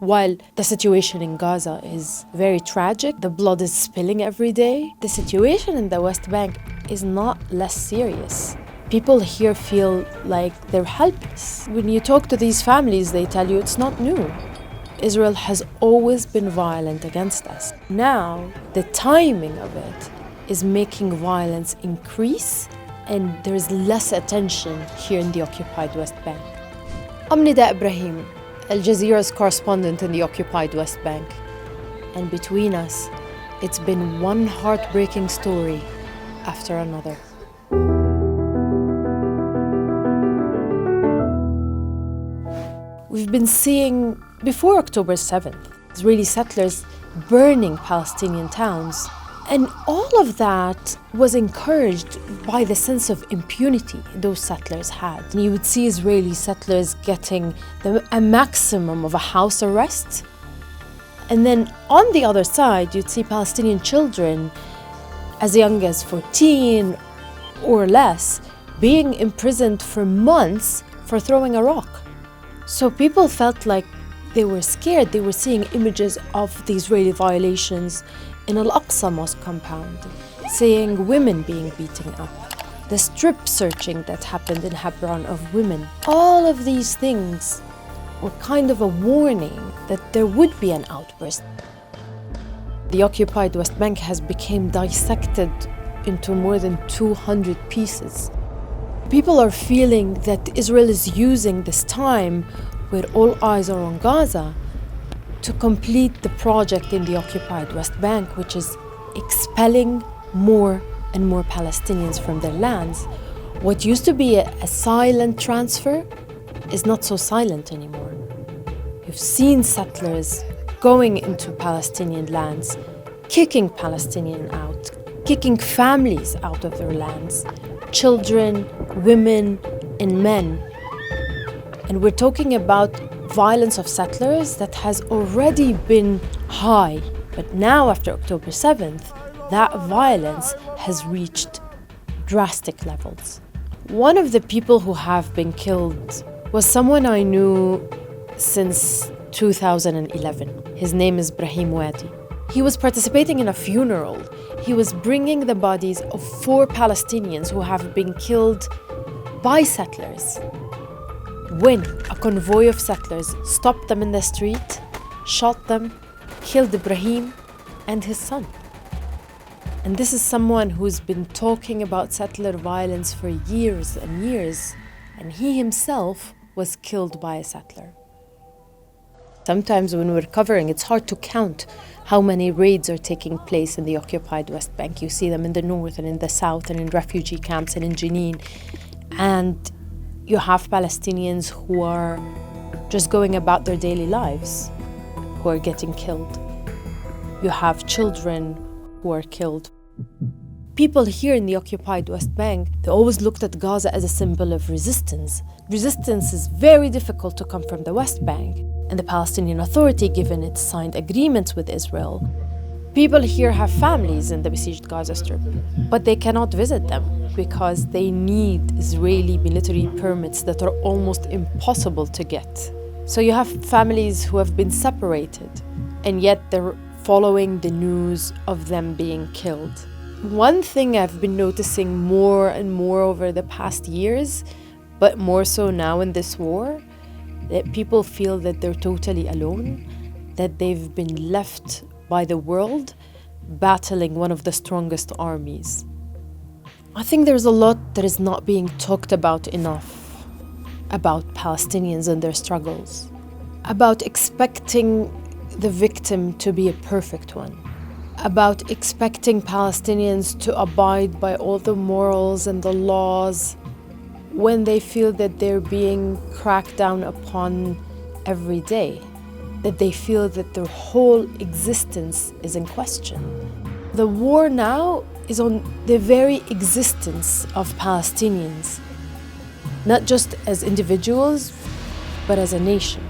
While the situation in Gaza is very tragic, the blood is spilling every day, the situation in the West Bank is not less serious. People here feel like they're helpless. When you talk to these families, they tell you it's not new. Israel has always been violent against us. Now, the timing of it is making violence increase, and there's less attention here in the occupied West Bank. I'm Nida Ibrahim, Jazeera's correspondent in the occupied West Bank. And between us, it's been one heartbreaking story after another. We've been seeing, before October 7th, Israeli settlers burning Palestinian towns. And all of that was encouraged by the sense of impunity those settlers had. And you would see Israeli settlers getting a maximum of a house arrest. And then on the other side, you'd see Palestinian children as young as 14 or less being imprisoned for months for throwing a rock. So people felt like they were scared. They were seeing images of the Israeli violations in Al-Aqsa Mosque compound, seeing women being beaten up, the strip searching that happened in Hebron of women. All of these things were kind of a warning that there would be an outburst. The occupied West Bank has become dissected into more than 200 pieces. People are feeling that Israel is using this time where all eyes are on Gaza to complete the project in the occupied West Bank, which is expelling more and more Palestinians from their lands. What used to be a silent transfer is not so silent anymore. You've seen settlers going into Palestinian lands, kicking Palestinians out, kicking families out of their lands, children, women, and men. And we're talking about violence of settlers that has already been high. But now, after October 7th, that violence has reached drastic levels. One of the people who have been killed was someone I knew since 2011. His name is Ibrahim Wadi. He was participating in a funeral. He was bringing the bodies of 4 Palestinians who have been killed by settlers, when a convoy of settlers stopped them in the street, shot them, killed Ibrahim and his son. And this is someone who's been talking about settler violence for years and years, and he himself was killed by a settler. Sometimes when we're covering, it's hard to count how many raids are taking place in the occupied West Bank. You see them in the north and in the south and in refugee camps and in Jenin. And you have Palestinians who are just going about their daily lives, who are getting killed. You have children who are killed. People here in the occupied West Bank, they always looked at Gaza as a symbol of resistance. Resistance is very difficult to come from the West Bank. And the Palestinian Authority, given its signed agreements with Israel, people here have families in the besieged Gaza Strip, but they cannot visit them because they need Israeli military permits that are almost impossible to get. So you have families who have been separated, and yet they're following the news of them being killed. One thing I've been noticing more and more over the past years, but more so now in this war, that people feel that they're totally alone, that they've been left by the world battling one of the strongest armies. I think there's a lot that is not being talked about enough about Palestinians and their struggles, about expecting the victim to be a perfect one, about expecting Palestinians to abide by all the morals and the laws when they feel that they're being cracked down upon every day, that they feel that their whole existence is in question. The war now is on the very existence of Palestinians, not just as individuals, but as a nation.